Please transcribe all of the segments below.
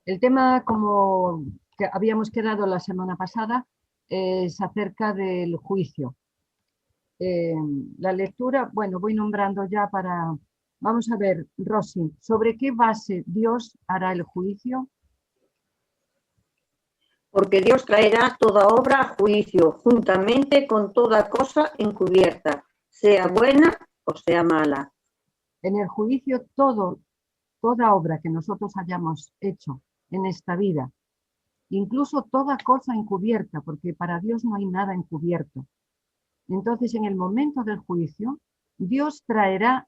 El tema, como que habíamos quedado la semana pasada, es acerca del juicio. La lectura, bueno, voy nombrando ya para... Vamos a ver, Rosy, ¿sobre qué base Dios hará el juicio? Porque Dios traerá toda obra a juicio, juntamente con toda cosa encubierta, sea buena o sea mala. En el juicio toda obra que nosotros hayamos hecho en esta vida, incluso toda cosa encubierta, porque para Dios no hay nada encubierto. Entonces, en el momento del juicio, Dios traerá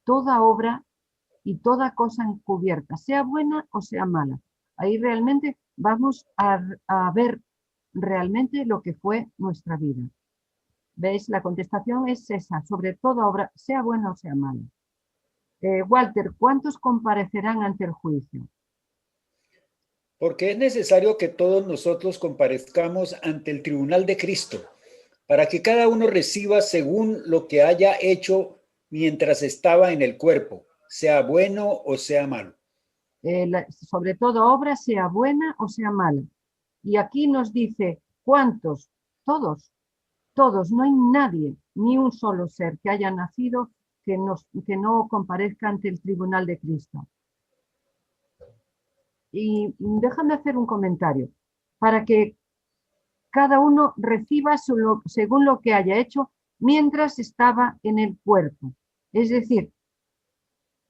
toda obra y toda cosa encubierta, sea buena o sea mala. Ahí realmente vamos a ver realmente lo que fue nuestra vida. ¿Veis? La contestación es esa, sobre toda obra, sea buena o sea mala. Walter, ¿cuántos comparecerán ante el juicio? Porque es necesario que todos nosotros comparezcamos ante el tribunal de Cristo, para que cada uno reciba según lo que haya hecho mientras estaba en el cuerpo, sea bueno o sea malo. Sobre toda obra, sea buena o sea mala. Y aquí nos dice, ¿cuántos? Todos, todos, no hay nadie, ni un solo ser que haya nacido que no comparezca ante el tribunal de Cristo. Y déjame hacer un comentario, para que cada uno reciba según lo que haya hecho mientras estaba en el cuerpo. Es decir,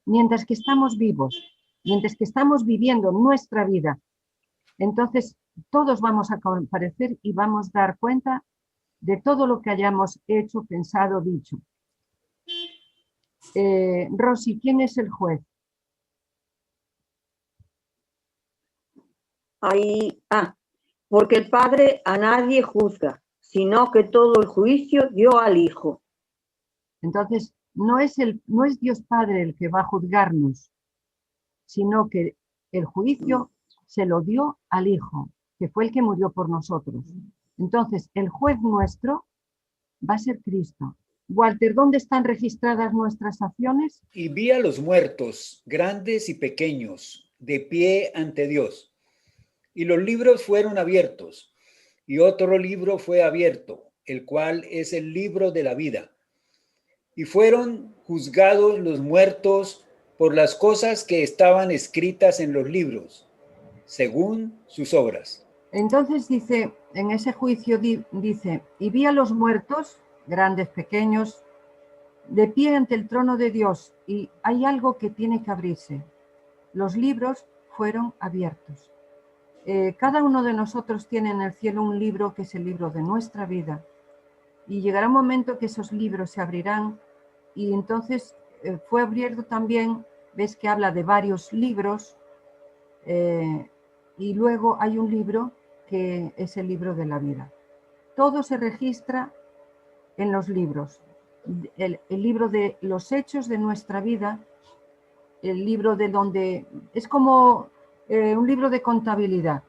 mientras que estamos vivos, mientras que estamos viviendo nuestra vida, entonces todos vamos a comparecer y vamos a dar cuenta de todo lo que hayamos hecho, pensado, dicho. Rosy, ¿quién es el juez? Porque el Padre a nadie juzga, sino que todo el juicio dio al Hijo. Entonces, no es Dios Padre el que va a juzgarnos, sino que el juicio se lo dio al Hijo, que fue el que murió por nosotros. Entonces, el juez nuestro va a ser Cristo. Walter, ¿dónde están registradas nuestras acciones? Y vi a los muertos, grandes y pequeños, de pie ante Dios. Y los libros fueron abiertos, y otro libro fue abierto, el cual es el libro de la vida. Y fueron juzgados los muertos por las cosas que estaban escritas en los libros, según sus obras. Entonces dice, en ese juicio dice, y vi a los muertos, grandes, pequeños, de pie ante el trono de Dios, y hay algo que tiene que abrirse. Los libros fueron abiertos. Cada uno de nosotros tiene en el cielo un libro que es el libro de nuestra vida, y llegará un momento que esos libros se abrirán, y entonces fue abierto también, ves que habla de varios libros, y luego hay un libro que es el libro de la vida. Todo se registra en los libros. El libro de los hechos de nuestra vida, el libro de donde... Es como un libro de contabilidad.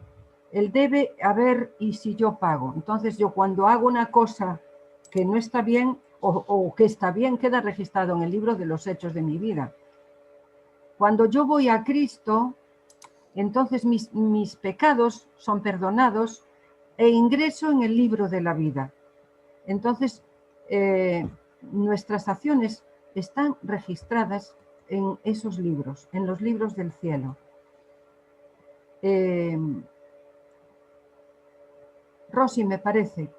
El debe haber y si yo pago. Entonces yo cuando hago una cosa que no está bien o que está bien, queda registrado en el libro de los hechos de mi vida. Cuando yo voy a Cristo, entonces mis pecados son perdonados e ingreso en el libro de la vida. Entonces, nuestras acciones están registradas en esos libros, en los libros del cielo. Rosy, me parece.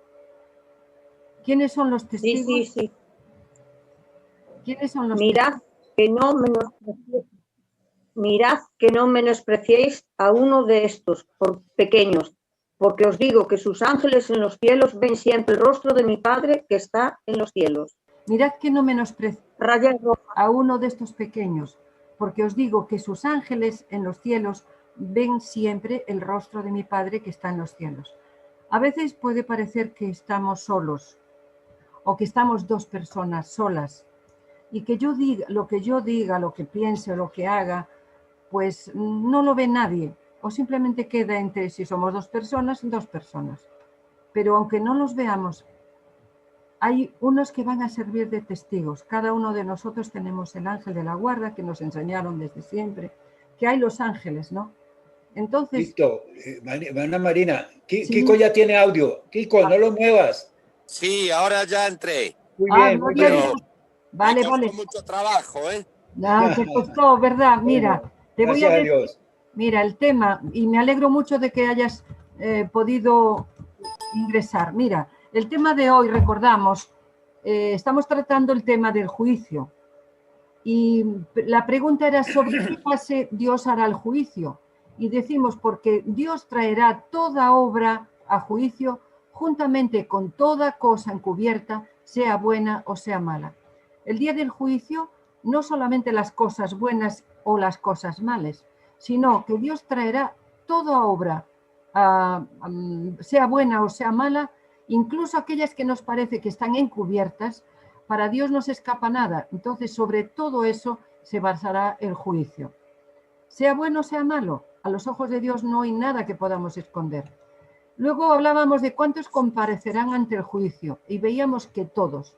¿Quiénes son los testigos? Sí. ¿Quiénes son los Mirad que no menospreciéis a uno de estos por pequeños, porque os digo que sus ángeles en los cielos ven siempre el rostro de mi Padre que está en los cielos. Mirad que no menospreciéis a uno de estos pequeños, porque os digo que sus ángeles en los cielos ven siempre el rostro de mi Padre que está en los cielos. A veces puede parecer que estamos solos o que estamos dos personas solas y que yo diga, lo que piense o lo que haga, pues no lo ve nadie o simplemente queda entre si somos dos personas. Pero aunque no los veamos, hay unos que van a servir de testigos. Cada uno de nosotros tenemos el ángel de la guarda que nos enseñaron desde siempre, que hay los ángeles, ¿no? Entonces, Listo. Ana Marina, sí. Kiko ya tiene audio. Kiko, no lo muevas. Sí, ahora ya entré. Muy bien, muy gloria a bien. Dios. Vale, Me costó vale. mucho trabajo, ¿eh? Nada, te costó, ¿verdad? Mira, Bueno, te voy a gracias a decir, Dios. mira, el tema, y me alegro mucho de que hayas podido ingresar. Mira, el tema de hoy, recordamos, estamos tratando el tema del juicio. Y la pregunta era sobre qué fase Dios hará el juicio. Y decimos, porque Dios traerá toda obra a juicio juntamente con toda cosa encubierta, sea buena o sea mala. El día del juicio, no solamente las cosas buenas o las cosas malas, sino que Dios traerá toda obra, sea buena o sea mala, incluso aquellas que nos parece que están encubiertas. Para Dios no se escapa nada. Entonces, sobre todo eso se basará el juicio. Sea bueno o sea malo, a los ojos de Dios no hay nada que podamos esconder. Luego hablábamos de cuántos comparecerán ante el juicio y veíamos que todos,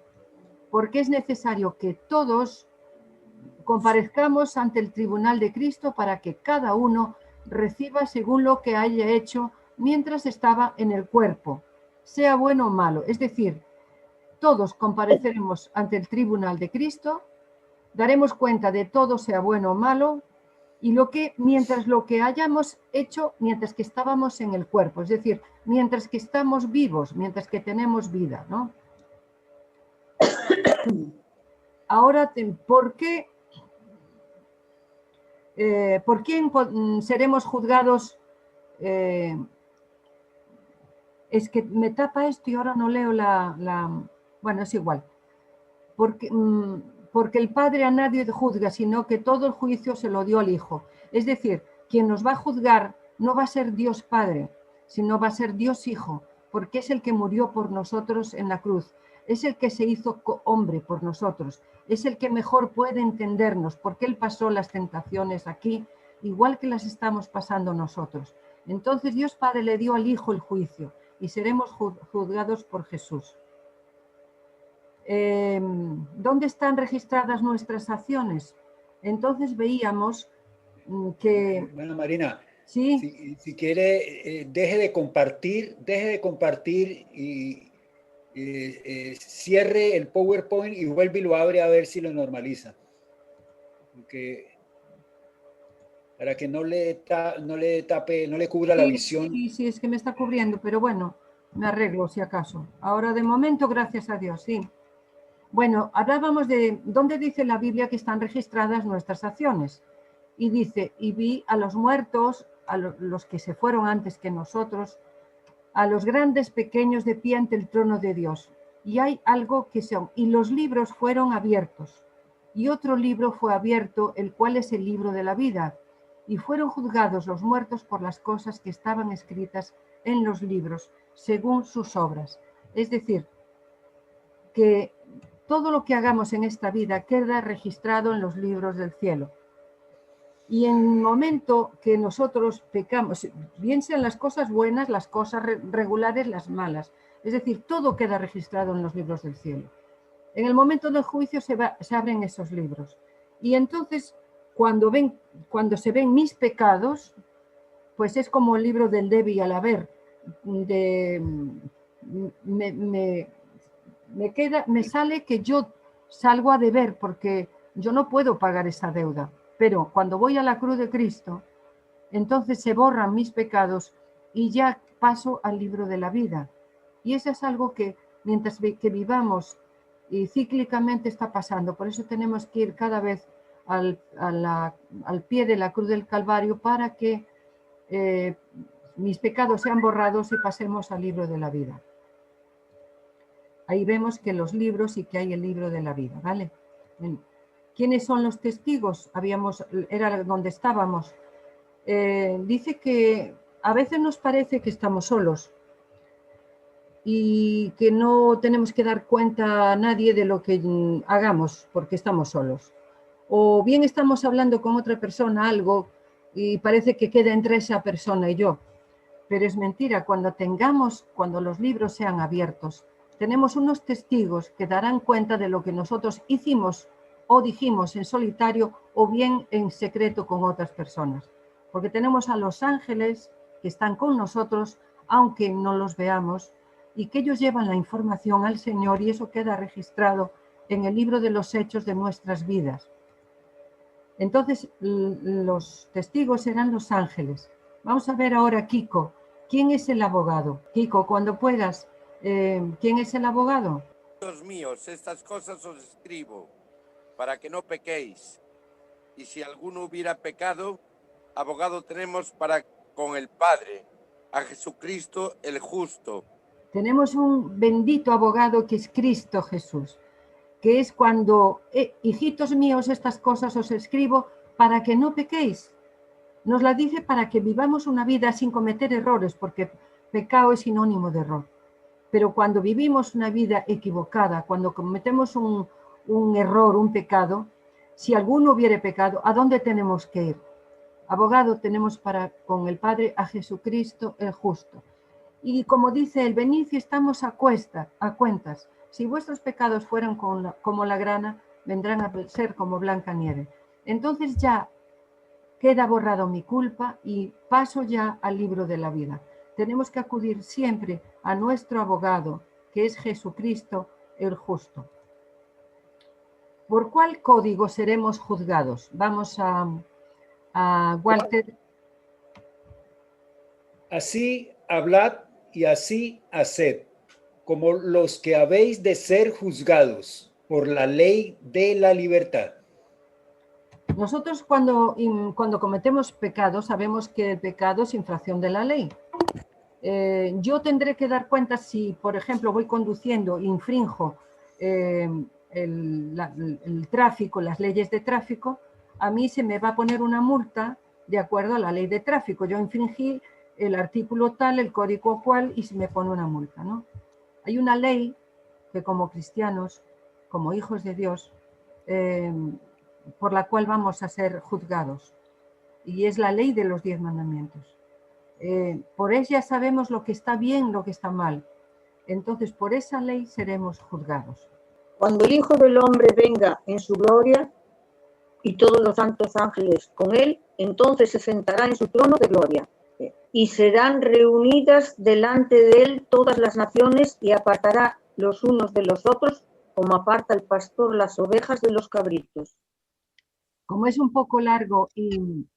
porque es necesario que todos comparezcamos ante el tribunal de Cristo para que cada uno reciba según lo que haya hecho mientras estaba en el cuerpo, sea bueno o malo. Es decir, todos compareceremos ante el tribunal de Cristo, daremos cuenta de todo, sea bueno o malo, y mientras lo que hayamos hecho mientras que estábamos en el cuerpo, es decir, mientras que estamos vivos, mientras que tenemos vida, ¿no? Ahora, ¿por quién seremos juzgados? Es que me tapa esto y ahora no leo bueno, es igual. Porque el Padre a nadie juzga, sino que todo el juicio se lo dio al Hijo. Es decir, quien nos va a juzgar no va a ser Dios Padre, sino va a ser Dios Hijo, porque es el que murió por nosotros en la cruz, es el que se hizo hombre por nosotros, es el que mejor puede entendernos, porque Él pasó las tentaciones aquí, igual que las estamos pasando nosotros. Entonces Dios Padre le dio al Hijo el juicio y seremos juzgados por Jesús. ¿Dónde están registradas nuestras acciones? Entonces veíamos que... Bueno, Marina, sí, si quiere, deje de compartir y cierre el PowerPoint y vuelve y lo abre a ver si lo normaliza. Porque para que no le tape, no le cubra la visión. Sí, es que me está cubriendo, pero bueno, me arreglo si acaso. Ahora de momento, gracias a Dios, sí. Bueno, hablábamos de dónde dice la Biblia que están registradas nuestras acciones. Y dice, y vi a los muertos, a los que se fueron antes que nosotros, a los grandes, pequeños de pie ante el trono de Dios. Y hay algo que son, y los libros fueron abiertos. Y otro libro fue abierto, el cual es el libro de la vida. Y fueron juzgados los muertos por las cosas que estaban escritas en los libros, según sus obras. Es decir, que todo lo que hagamos en esta vida queda registrado en los libros del cielo. Y en el momento que nosotros pecamos, bien sean las cosas buenas, las cosas regulares, las malas, es decir, todo queda registrado en los libros del cielo. En el momento del juicio se abren esos libros. Y entonces, cuando se ven mis pecados, pues es como el libro del debe y al haber. Me sale que yo salgo a deber porque yo no puedo pagar esa deuda. Pero cuando voy a la cruz de Cristo, entonces se borran mis pecados y ya paso al libro de la vida. Y eso es algo que mientras que vivamos y cíclicamente está pasando. Por eso tenemos que ir cada vez al pie de la cruz del Calvario para que mis pecados sean borrados y pasemos al libro de la vida. Ahí vemos que los libros y que hay el libro de la vida, ¿vale? ¿Quiénes son los testigos? Era donde estábamos. Dice que a veces nos parece que estamos solos y que no tenemos que dar cuenta a nadie de lo que hagamos porque estamos solos. O bien estamos hablando con otra persona algo y parece que queda entre esa persona y yo. Pero es mentira, cuando los libros sean abiertos, tenemos unos testigos que darán cuenta de lo que nosotros hicimos o dijimos en solitario o bien en secreto con otras personas. porque tenemos a los ángeles que están con nosotros, aunque no los veamos, y que ellos llevan la información al Señor y eso queda registrado en el libro de los hechos de nuestras vidas. Entonces, los testigos serán los ángeles. Vamos a ver ahora, Kiko, ¿quién es el abogado? Kiko, cuando puedas, ¿quién es el abogado? Dios míos, estas cosas os escribo, para que no pequéis. Y si alguno hubiera pecado, abogado tenemos para con el Padre, a Jesucristo el justo. Tenemos un bendito abogado que es Cristo Jesús, que es cuando, hijitos míos, estas cosas os escribo para que no pequéis. Nos la dice para que vivamos una vida sin cometer errores, porque pecado es sinónimo de error. Pero cuando vivimos una vida equivocada, cuando cometemos un error, un pecado, si alguno hubiere pecado, ¿a dónde tenemos que ir? Abogado tenemos para con el Padre a Jesucristo el justo. Y como dice el venid y estamos a cuentas. Si vuestros pecados fueran como la grana, vendrán a ser como blanca nieve. Entonces ya queda borrado mi culpa y paso ya al libro de la vida. Tenemos que acudir siempre a nuestro abogado, que es Jesucristo el justo. ¿Por cuál código seremos juzgados? Vamos a Walter. Así hablad y así haced, como los que habéis de ser juzgados por la ley de la libertad. Nosotros cuando cometemos pecados sabemos que el pecado es infracción de la ley. Yo tendré que dar cuenta si, por ejemplo, voy conduciendo e infrinjo el tráfico, las leyes de tráfico, a mí se me va a poner una multa de acuerdo a la ley de tráfico. Yo infringí el artículo tal, el código cual, y se me pone una multa, ¿no? Hay una ley que como cristianos, como hijos de Dios, por la cual vamos a ser juzgados, y es la ley de los 10 mandamientos. Por ella sabemos lo que está bien, lo que está mal. Entonces, por esa ley seremos juzgados. Cuando el Hijo del Hombre venga en su gloria y todos los santos ángeles con él, entonces se sentará en su trono de gloria. Y serán reunidas delante de él todas las naciones y apartará los unos de los otros, como aparta el pastor las ovejas de los cabritos. Como es un poco largo y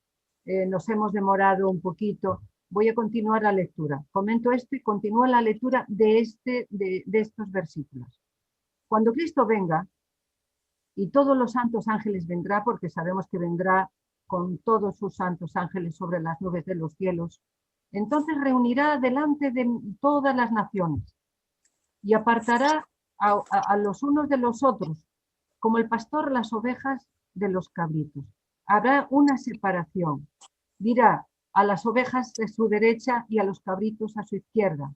nos hemos demorado un poquito, voy a continuar la lectura. Comento esto y continúo la lectura de estos versículos. Cuando Cristo venga, y todos los santos ángeles vendrá, porque sabemos que vendrá con todos sus santos ángeles sobre las nubes de los cielos, entonces reunirá delante de todas las naciones y apartará a los unos de los otros, como el pastor las ovejas de los cabritos. Habrá una separación. Dirá a las ovejas de su derecha y a los cabritos a su izquierda.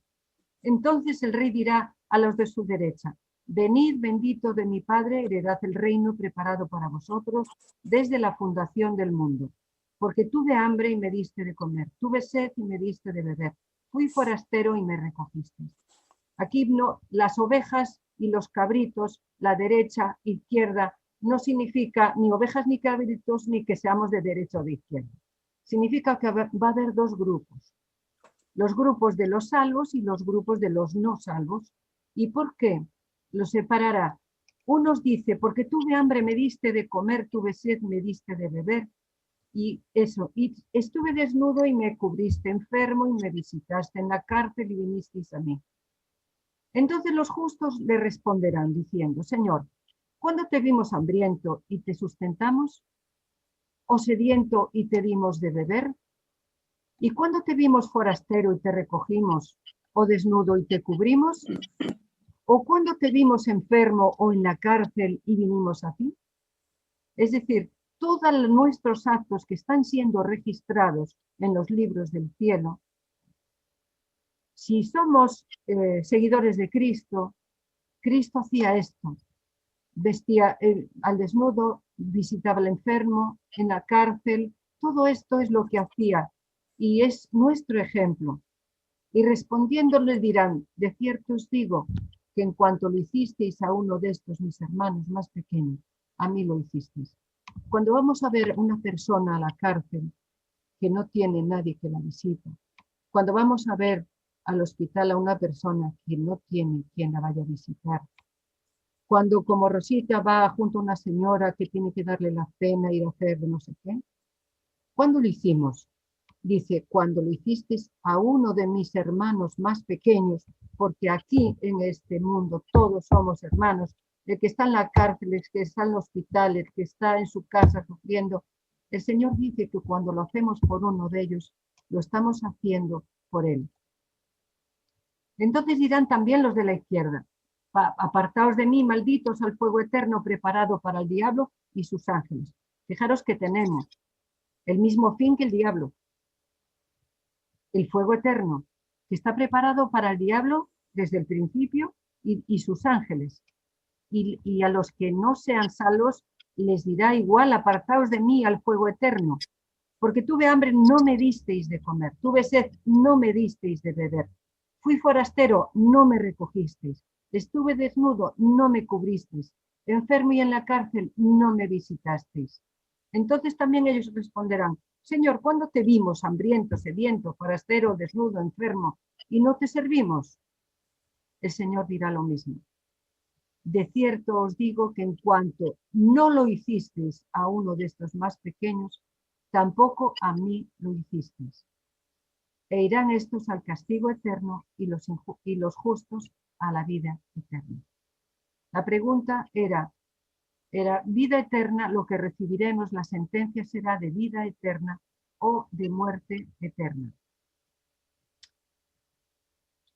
Entonces el rey dirá a los de su derecha: venid, bendito de mi Padre, heredad el reino preparado para vosotros desde la fundación del mundo. Porque tuve hambre y me diste de comer, tuve sed y me diste de beber, fui forastero y me recogisteis. Aquí no, las ovejas y los cabritos, la derecha, izquierda, no significa ni ovejas ni cabritos ni que seamos de derecha o de izquierda. Significa que va a haber dos grupos. Los grupos de los salvos y los grupos de los no salvos. ¿Y por qué? Los separará. Unos dice, porque tuve hambre me diste de comer, tuve sed me diste de beber. Y eso, y estuve desnudo y me cubriste, enfermo y me visitaste, en la cárcel y vinisteis a mí. Entonces los justos le responderán diciendo: Señor, ¿cuándo te vimos hambriento y te sustentamos? ¿O sediento y te dimos de beber? ¿Y cuándo te vimos forastero y te recogimos? ¿O desnudo y te cubrimos? ¿O cuándo te vimos enfermo o en la cárcel y vinimos a ti? Es decir, todos nuestros actos que están siendo registrados en los libros del cielo, si somos seguidores de Cristo, Cristo hacía esto: vestía al desnudo, visitaba al enfermo, en la cárcel, todo esto es lo que hacía y es nuestro ejemplo. Y respondiéndole dirán: de cierto os digo que en cuanto lo hicisteis a uno de estos mis hermanos más pequeños, a mí lo hicisteis. Cuando vamos a ver una persona a la cárcel, que no tiene nadie que la visita. Cuando vamos a ver al hospital a una persona que no tiene quien la vaya a visitar. Cuando como Rosita va junto a una señora que tiene que darle la cena y hacer de no sé qué. ¿Cuándo lo hicimos? Dice, cuando lo hicisteis a uno de mis hermanos más pequeños, porque aquí en este mundo todos somos hermanos. El que está en la cárcel, el que está en el hospital, el que está en su casa sufriendo. El Señor dice que cuando lo hacemos por uno de ellos, lo estamos haciendo por Él. Entonces dirán también los de la izquierda, apartaos de mí, malditos, al fuego eterno preparado para el diablo y sus ángeles. Fijaros que tenemos el mismo fin que el diablo. El fuego eterno, que está preparado para el diablo desde el principio y sus ángeles. Y a los que no sean salvos les dirá igual, apartaos de mí al fuego eterno. Porque tuve hambre, no me disteis de comer. Tuve sed, no me disteis de beber. Fui forastero, no me recogisteis. Estuve desnudo, no me cubristeis. Enfermo y en la cárcel, no me visitasteis. Entonces también ellos responderán, Señor, ¿cuándo te vimos hambriento, sediento, forastero, desnudo, enfermo, y no te servimos? El Señor dirá lo mismo. De cierto os digo que en cuanto no lo hicisteis a uno de estos más pequeños, tampoco a mí lo hicisteis. E irán estos al castigo eterno y los justos a la vida eterna. La pregunta era vida eterna, lo que recibiremos, la sentencia será de vida eterna o de muerte eterna.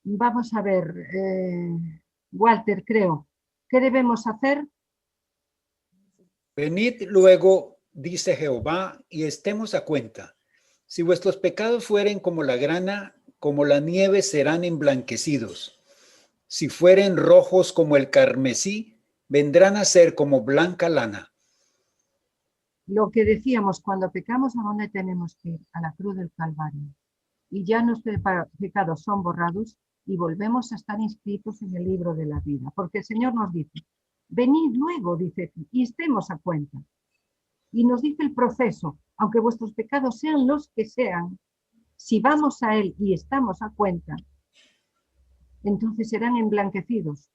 Vamos a ver, Walter, creo, ¿qué debemos hacer? Venid luego, dice Jehová, y estemos a cuenta. Si vuestros pecados fueren como la grana, como la nieve serán emblanquecidos. Si fueren rojos como el carmesí, vendrán a ser como blanca lana. Lo que decíamos, cuando pecamos, ¿a dónde tenemos que ir? A la cruz del Calvario. Y ya nuestros pecados son borrados y volvemos a estar inscritos en el libro de la vida. Porque el Señor nos dice, venid luego, dice, y estemos a cuenta. Y nos dice el proceso, aunque vuestros pecados sean los que sean, si vamos a Él y estamos a cuenta, entonces serán emblanquecidos.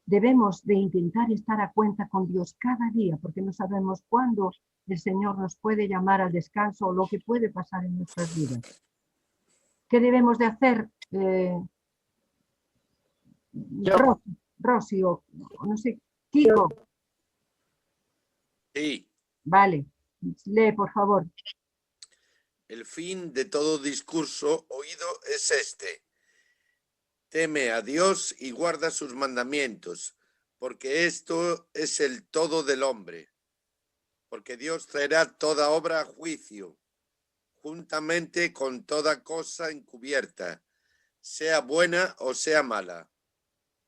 Debemos de intentar estar a cuenta con Dios cada día, porque no sabemos cuándo el Señor nos puede llamar al descanso o lo que puede pasar en nuestras vidas. ¿Qué debemos de hacer? Rosy o no sé, Kiko. Sí. Vale, lee por favor. El fin de todo discurso oído es este: teme a Dios y guarda sus mandamientos, porque esto es el todo del hombre. Porque Dios traerá toda obra a juicio, juntamente con toda cosa encubierta, sea buena o sea mala.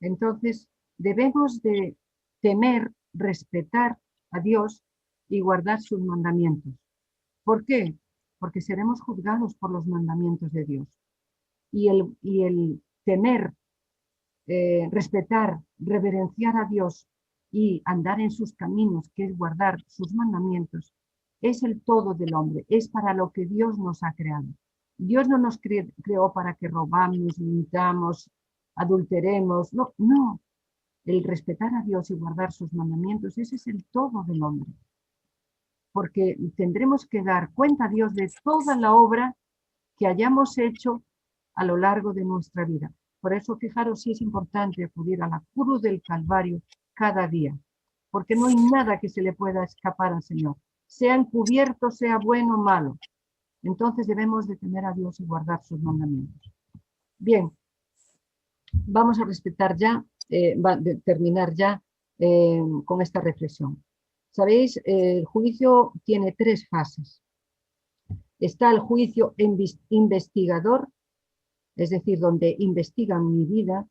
Entonces, debemos de temer, respetar a Dios y guardar sus mandamientos. ¿Por qué? Porque seremos juzgados por los mandamientos de Dios. Y el temer, respetar, reverenciar a Dios y andar en sus caminos, que es guardar sus mandamientos, es el todo del hombre, es para lo que Dios nos ha creado. Dios no nos creó para que robamos, mintamos, adulteremos, no. El respetar a Dios y guardar sus mandamientos, ese es el todo del hombre. Porque tendremos que dar cuenta a Dios de toda la obra que hayamos hecho a lo largo de nuestra vida. Por eso, fijaros si es importante acudir a la cruz del Calvario cada día, porque no hay nada que se le pueda escapar al Señor, sea encubierto, sea bueno o malo. Entonces debemos de temer a Dios y guardar sus mandamientos. Bien, vamos a respetar ya, terminar ya con esta reflexión. Sabéis, el juicio tiene 3 fases. Está el juicio investigador, es decir, donde investigan mi vida,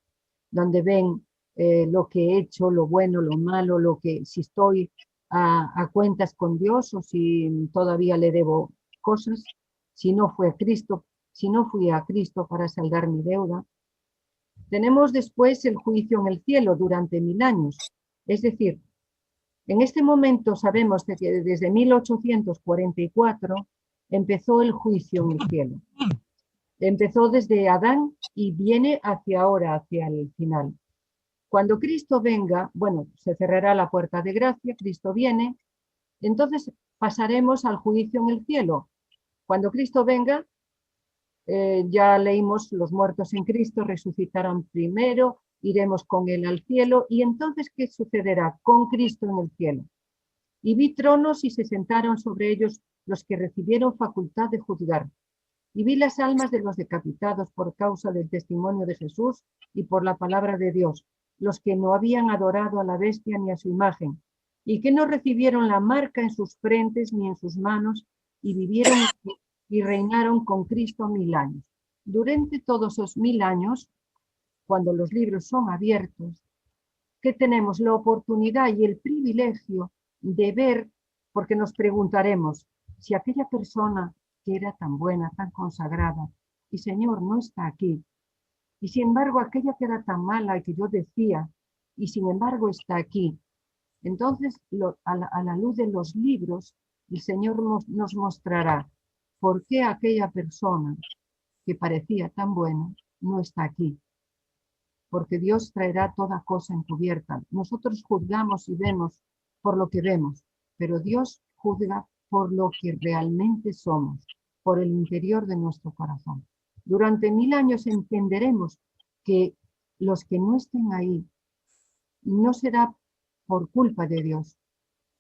donde ven lo que he hecho, lo bueno, lo malo, si estoy a cuentas con Dios o si todavía le debo cosas, si no fui a Cristo para saldar mi deuda. Tenemos después el juicio en el cielo durante 1000 años. Es decir, en este momento sabemos que desde 1844 empezó el juicio en el cielo. Empezó desde Adán y viene hacia ahora, hacia el final. Cuando Cristo venga, bueno, se cerrará la puerta de gracia, Cristo viene, entonces pasaremos al juicio en el cielo. Cuando Cristo venga, ya leímos, los muertos en Cristo resucitarán primero, iremos con Él al cielo, y entonces, ¿qué sucederá con Cristo en el cielo? Y vi tronos y se sentaron sobre ellos los que recibieron facultad de juzgar. Y vi las almas de los decapitados por causa del testimonio de Jesús y por la palabra de Dios, los que no habían adorado a la bestia ni a su imagen, y que no recibieron la marca en sus frentes ni en sus manos, y vivieron y reinaron con Cristo 1000 años. Durante todos esos 1000 años, cuando los libros son abiertos, que tenemos la oportunidad y el privilegio de ver, porque nos preguntaremos si aquella persona que era tan buena, tan consagrada, y Señor no está aquí, y sin embargo aquella que era tan mala y que yo decía, y sin embargo está aquí. Entonces, a la luz de los libros, el Señor nos mostrará por qué aquella persona que parecía tan buena no está aquí. Porque Dios traerá toda cosa encubierta. Nosotros juzgamos y vemos por lo que vemos, pero Dios juzga por lo que realmente somos, por el interior de nuestro corazón. Durante 1000 años entenderemos que los que no estén ahí no será por culpa de Dios,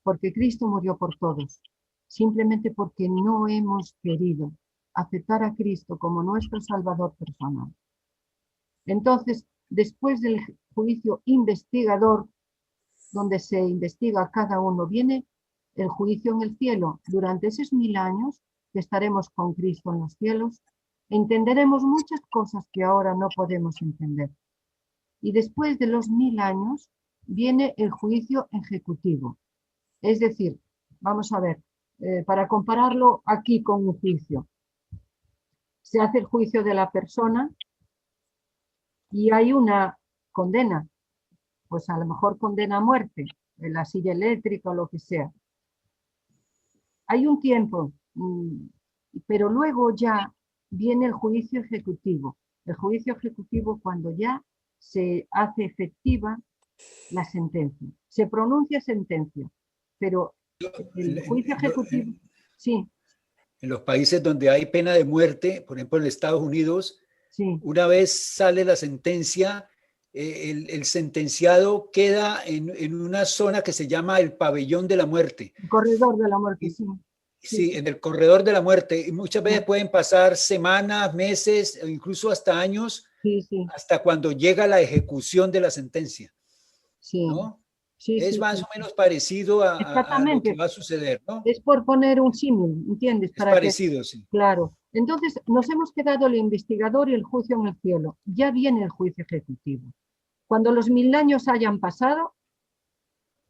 porque Cristo murió por todos, simplemente porque no hemos querido aceptar a Cristo como nuestro Salvador personal. Entonces, después del juicio investigador, donde se investiga a cada uno, viene el juicio en el cielo. Durante esos 1000 años que estaremos con Cristo en los cielos, entenderemos muchas cosas que ahora no podemos entender. Y después de los 1000 años viene el juicio ejecutivo. Es decir, vamos a ver, para compararlo aquí con un juicio, se hace el juicio de la persona y hay una condena, pues a lo mejor condena a muerte, en la silla eléctrica o lo que sea. Hay un tiempo, pero luego ya viene el juicio ejecutivo. El juicio ejecutivo cuando ya se hace efectiva la sentencia. Se pronuncia sentencia, pero el juicio ejecutivo, sí. En los países donde hay pena de muerte, por ejemplo en Estados Unidos, sí. Una vez sale la sentencia, el sentenciado queda en una zona que se llama el pabellón de la muerte. El corredor de la muerte, sí. Sí, en el corredor de la muerte. Y muchas veces pueden pasar semanas, meses, o incluso hasta años, hasta cuando llega la ejecución de la sentencia. Sí. ¿No? Sí, es más o menos parecido a lo que va a suceder, ¿no? Es por poner un símil, ¿entiendes? Es parecido, sí. Claro. Entonces, nos hemos quedado el investigador y el juicio en el cielo. Ya viene el juicio ejecutivo. Cuando los 1000 años hayan pasado,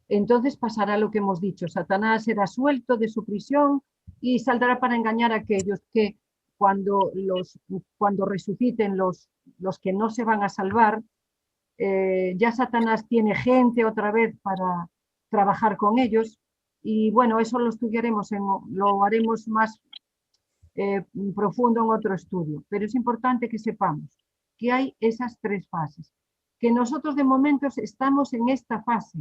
entonces pasará lo que hemos dicho. Satanás será suelto de su prisión y saldrá para engañar a aquellos que cuando resuciten los que no se van a salvar, ya Satanás tiene gente otra vez para trabajar con ellos y bueno, eso lo estudiaremos, lo haremos más profundo en otro estudio, pero es importante que sepamos que hay esas 3 fases, que nosotros de momento estamos en esta fase,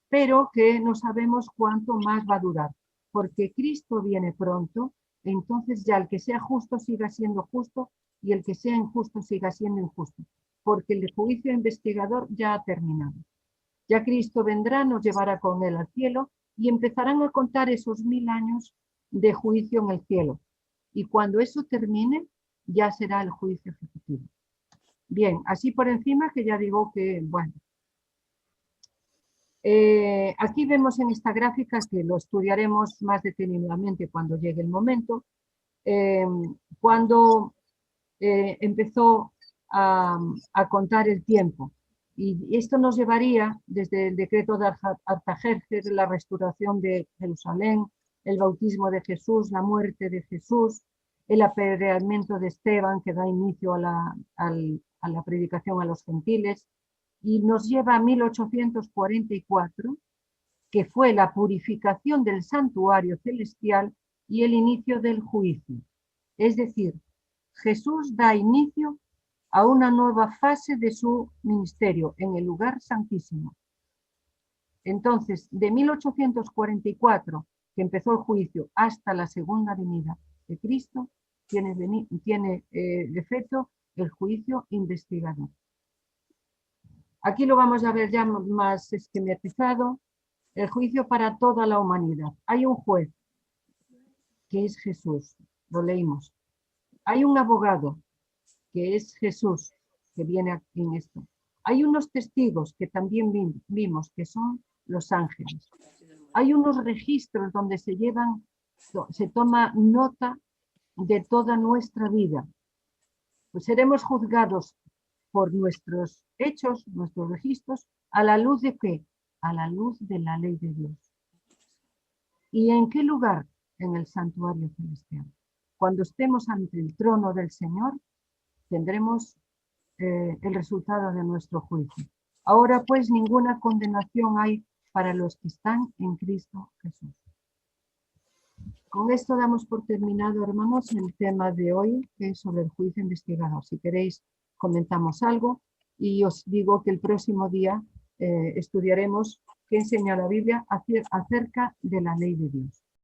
pero que no sabemos cuánto más va a durar, porque Cristo viene pronto, entonces ya el que sea justo siga siendo justo y el que sea injusto siga siendo injusto, porque el juicio investigador ya ha terminado. Ya Cristo vendrá, nos llevará con él al cielo y empezarán a contar esos 1000 años de juicio en el cielo. Y cuando eso termine, ya será el juicio ejecutivo. Bien, así por encima que ya digo que, bueno. Aquí vemos en esta gráfica, que lo estudiaremos más detenidamente cuando llegue el momento, cuando empezó a contar el tiempo. Y esto nos llevaría desde el decreto de Artajerjes, la restauración de Jerusalén, el bautismo de Jesús, la muerte de Jesús, el apedreamiento de Esteban, que da inicio a la predicación a los gentiles, y nos lleva a 1844, que fue la purificación del santuario celestial y el inicio del juicio. Es decir, Jesús da inicio a una nueva fase de su ministerio en el lugar santísimo. Entonces, de 1844, que empezó el juicio, hasta la segunda venida de Cristo, tiene efecto el juicio investigador. Aquí lo vamos a ver ya más esquematizado, el juicio para toda la humanidad. Hay un juez, que es Jesús, lo leímos. Hay un abogado, que es Jesús, que viene en esto. Hay unos testigos que también vimos, que son los ángeles. Hay unos registros donde se toma nota de toda nuestra vida. Pues seremos juzgados por nuestros hechos, nuestros registros, ¿a la luz de qué? A la luz de la ley de Dios. ¿Y en qué lugar? En el santuario celestial. Cuando estemos ante el trono del Señor, tendremos el resultado de nuestro juicio. Ahora pues ninguna condenación hay para los que están en Cristo Jesús. Con esto damos por terminado, hermanos, el tema de hoy, que es sobre el juicio investigador. Si queréis, comentamos algo y os digo que el próximo día estudiaremos qué enseña la Biblia acerca de la ley de Dios.